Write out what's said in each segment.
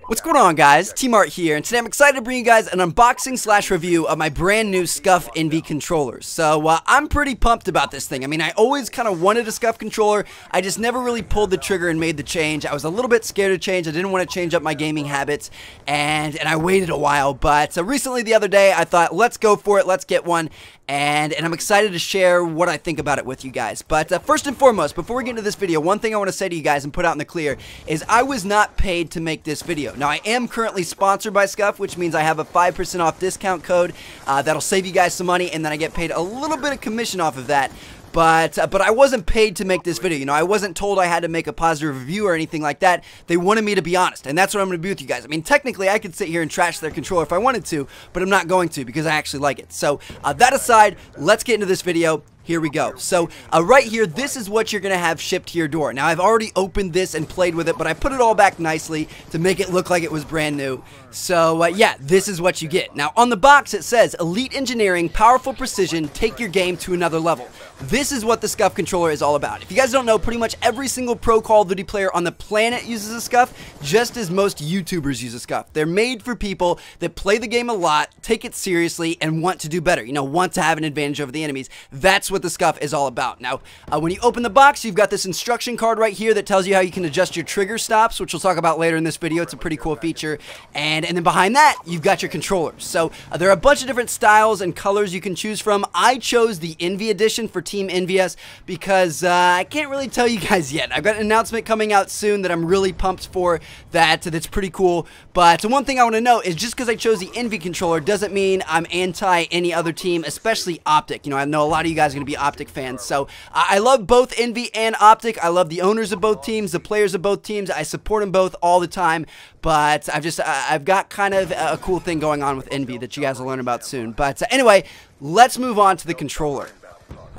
What's going on, guys? TMart here, and today I'm excited to bring you guys an unboxing slash review of my brand new Scuf EnVy controllers. So I'm pretty pumped about this thing. I mean, I always kind of wanted a Scuf controller. I just never really pulled the trigger and made the change. I was a little bit scared to change. I didn't want to change up my gaming habits, and I waited a while. But recently, the other day, I thought, let's go for it. Let's get one. And I'm excited to share what I think about it with you guys. But first and foremost, before we get into this video, one thing I want to say to you guys and put out in the clear is I was not paid to make this video. Now, I am currently sponsored by Scuf, which means I have a 5% off discount code that'll save you guys some money, and then I get paid a little bit of commission off of that. But I wasn't paid to make this video. You know, I wasn't told I had to make a positive review or anything like that. They wanted me to be honest, and that's what I'm going to be with you guys. I mean, technically, I could sit here and trash their controller if I wanted to, but I'm not going to because I actually like it. So, that aside, let's get into this video. Here we go. So, right here, this is what you're going to have shipped to your door. Now, I've already opened this and played with it, but I put it all back nicely to make it look like it was brand new. So, yeah, this is what you get. Now, on the box, it says, Elite Engineering, Powerful Precision, Take Your Game to Another Level. This is what the Scuf controller is all about. If you guys don't know, pretty much every single pro Call of Duty player on the planet uses a Scuf, just as most YouTubers use a Scuf. They're made for people that play the game a lot, take it seriously, and want to do better. You know, want to have an advantage over the enemies. That's what the Scuf is all about. Now, when you open the box, you've got this instruction card right here that tells you how you can adjust your trigger stops, which we'll talk about later in this video. It's a pretty cool feature. And then behind that, you've got your controllers. So there are a bunch of different styles and colors you can choose from. I chose the EnVy edition for Team EnVy's because I can't really tell you guys yet. I've got an announcement coming out soon that I'm really pumped for that's pretty cool. But one thing I want to know is just because I chose the EnVy controller doesn't mean I'm anti any other team, especially Optic. You know, I know a lot of you guys are going to be Optic fans. So I love both EnVy and Optic. I love the owners of both teams, the players of both teams. I support them both all the time. But I've got kind of a cool thing going on with EnVy that you guys will learn about soon. But anyway, let's move on to the controller.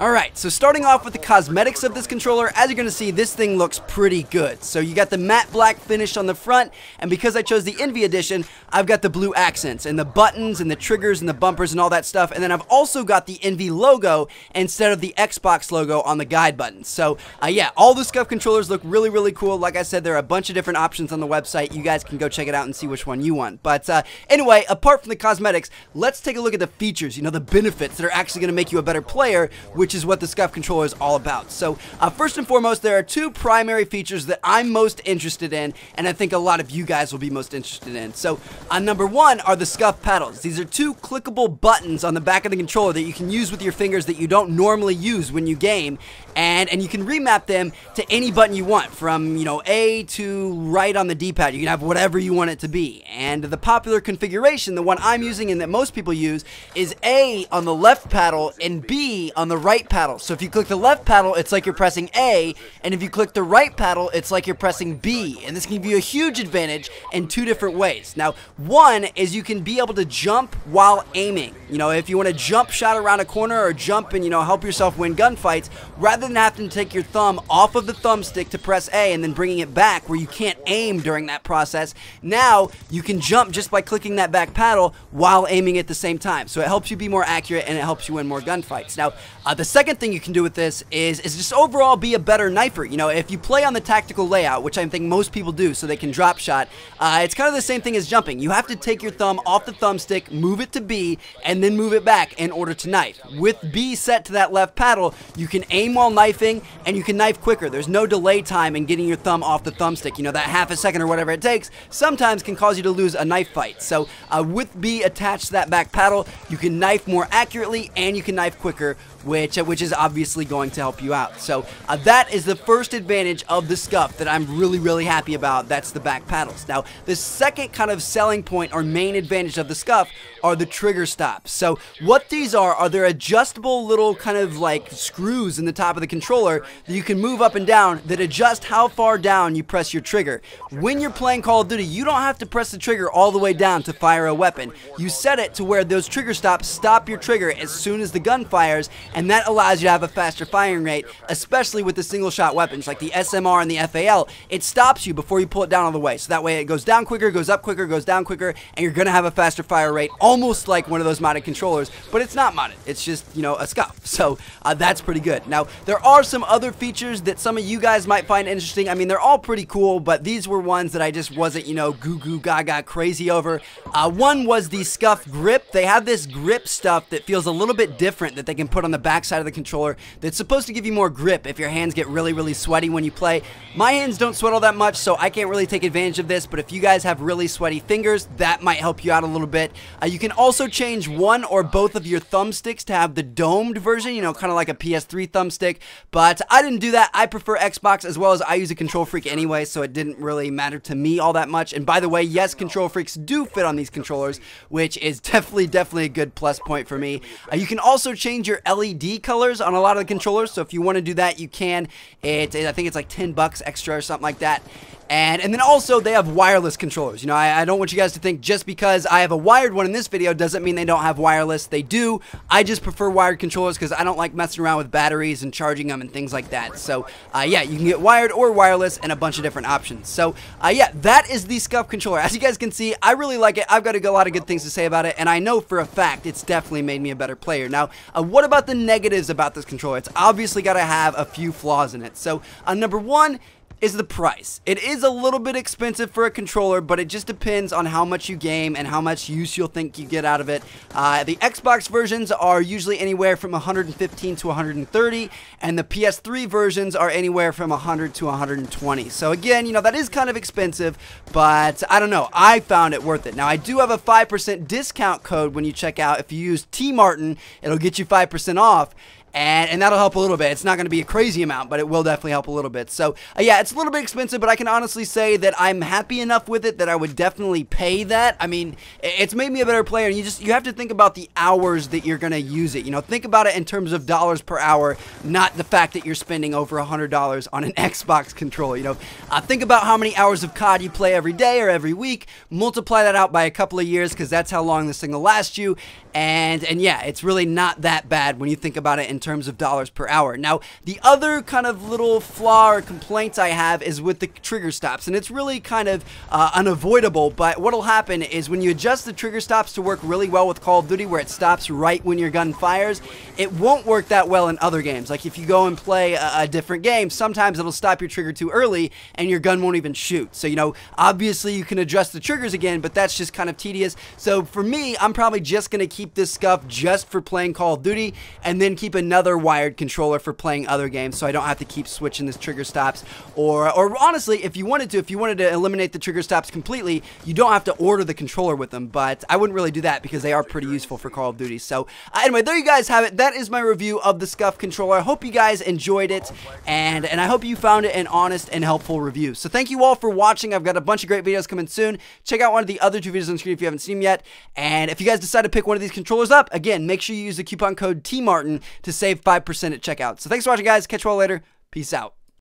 Alright, so starting off with the cosmetics of this controller, as you're going to see, this thing looks pretty good. So you got the matte black finish on the front, and because I chose the EnVy edition, I've got the blue accents, and the buttons, and the triggers, and the bumpers, and all that stuff, and then I've also got the EnVy logo instead of the Xbox logo on the guide buttons. So, yeah, all the Scuf controllers look really, really cool. Like I said, there are a bunch of different options on the website. You guys can go check it out and see which one you want. But anyway, apart from the cosmetics, let's take a look at the features, you know, the benefits that are actually going to make you a better player, which is what the Scuf controller is all about. So first and foremost, there are two primary features that I'm most interested in, and I think a lot of you guys will be most interested in. So number one are the Scuf paddles. These are two clickable buttons on the back of the controller that you can use with your fingers that you don't normally use when you game, and you can remap them to any button you want, from, you know, A to right on the D-pad. You can have whatever you want it to be. And the popular configuration, the one I'm using and that most people use, is A on the left paddle and B on the right paddle. So if you click the left paddle, it's like you're pressing A, and if you click the right paddle, it's like you're pressing B. And this can give you a huge advantage in two different ways. Now, one is you can be able to jump while aiming. You know, if you want to jump shot around a corner or jump and, you know, help yourself win gunfights, rather than having to take your thumb off of the thumbstick to press A and then bringing it back where you can't aim during that process, now you can jump just by clicking that back paddle while aiming at the same time. So it helps you be more accurate and it helps you win more gunfights. Now, the second thing you can do with this is just overall be a better knifer. You know, if you play on the tactical layout, which I think most people do so they can drop shot, it's kind of the same thing as jumping. You have to take your thumb off the thumbstick, move it to B, and then move it back in order to knife. With B set to that left paddle, you can aim while knifing, and you can knife quicker. There's no delay time in getting your thumb off the thumbstick. You know, that half a second or whatever it takes sometimes can cause you to lose a knife fight. So with B attached to that back paddle, you can knife more accurately and you can knife quicker, which is obviously going to help you out. So that is the first advantage of the Scuf that I'm really, really happy about. That's the back paddles. Now, the second kind of selling point or main advantage of the Scuf are the trigger stops. So what these are they're adjustable little kind of like screws in the top of the controller that you can move up and down that adjust how far down you press your trigger. When you're playing Call of Duty, you don't have to press the trigger all the way down to fire a weapon. You set it to where those trigger stops stop your trigger as soon as the gun fires, and that allows you to have a faster firing rate, especially with the single shot weapons like the SMR and the FAL. It stops you before you pull it down all the way, so that way it goes down quicker, goes up quicker, goes down quicker, and you're gonna have a faster fire rate, almost like one of those modded controllers, but it's not modded. It's just, you know, a Scuf. So that's pretty good. Now, there are some other features that some of you guys might find interesting. I mean, they're all pretty cool, but these were ones that I just wasn't, you know, goo goo gaga crazy over. One was the Scuf grip. They have this grip stuff that feels a little bit different that they can put on the back side of the controller that's supposed to give you more grip if your hands get really, really sweaty when you play. My hands don't sweat all that much, so I can't really take advantage of this, but if you guys have really sweaty fingers, that might help you out a little bit. You can also change one or both of your thumbsticks to have the domed version, you know, kind of like a PS3 thumbstick, but I didn't do that. I prefer Xbox, as well as I use a Control Freak anyway, so it didn't really matter to me all that much. And by the way, yes, Control Freaks do fit on these controllers, which is definitely a good plus point for me. You can also change your LED colors on a lot of the controllers, so if you want to do that, you can. I think it's like 10 bucks extra or something like that. And then also, they have wireless controllers. You know, I don't want you guys to think just because I have a wired one in this video doesn't mean they don't have wireless. They do. I just prefer wired controllers because I don't like messing around with batteries and charging them and things like that. So, yeah, you can get wired or wireless and a bunch of different options. So, yeah, that is the Scuf controller. As you guys can see, I really like it. I've got a lot of good things to say about it, and I know for a fact it's definitely made me a better player. Now, what about the negatives about this controller? It's obviously got to have a few flaws in it. So, number one is the price. It is a little bit expensive for a controller, but it just depends on how much you game and how much use you'll think you get out of it. The Xbox versions are usually anywhere from $115 to $130, and the PS3 versions are anywhere from $100 to $120. So again, you know, that is kind of expensive, but I don't know. I found it worth it. Now, I do have a 5% discount code when you check out. If you use TmarTn, it'll get you 5% off. And that'll help a little bit. It's not going to be a crazy amount, but it will definitely help a little bit. So, yeah, it's a little bit expensive, but I can honestly say that I'm happy enough with it that I would definitely pay that. I mean, it's made me a better player, and you have to think about the hours that you're going to use it. You know, think about it in terms of dollars per hour, not the fact that you're spending over $100 on an Xbox controller. You know, think about how many hours of COD you play every day or every week, multiply that out by a couple of years, because that's how long this thing will last you, and yeah, it's really not that bad when you think about it in terms of dollars per hour. Now, the other kind of little flaw or complaints I have is with the trigger stops, and it's really kind of unavoidable, but what'll happen is when you adjust the trigger stops to work really well with Call of Duty, where it stops right when your gun fires, it won't work that well in other games. Like if you go and play a different game, sometimes it'll stop your trigger too early and your gun won't even shoot. So, you know, obviously you can adjust the triggers again, but that's just kind of tedious. So for me, I'm probably just going to keep this Scuf just for playing Call of Duty, and then keep another wired controller for playing other games, so I don't have to keep switching this trigger stops. Or honestly, if you wanted to eliminate the trigger stops completely, you don't have to order the controller with them, but I wouldn't really do that because they are pretty useful for Call of Duty. So anyway, there you guys have it. That is my review of the Scuf controller. I hope you guys enjoyed it, and I hope you found it an honest and helpful review. So thank you all for watching. I've got a bunch of great videos coming soon. Check out one of the other 2 videos on the screen if you haven't seen them yet, and if you guys decide to pick one of these controllers up, again, make sure you use the coupon code TmarTn to save 5% at checkout. So thanks for watching, guys. Catch you all later. Peace out.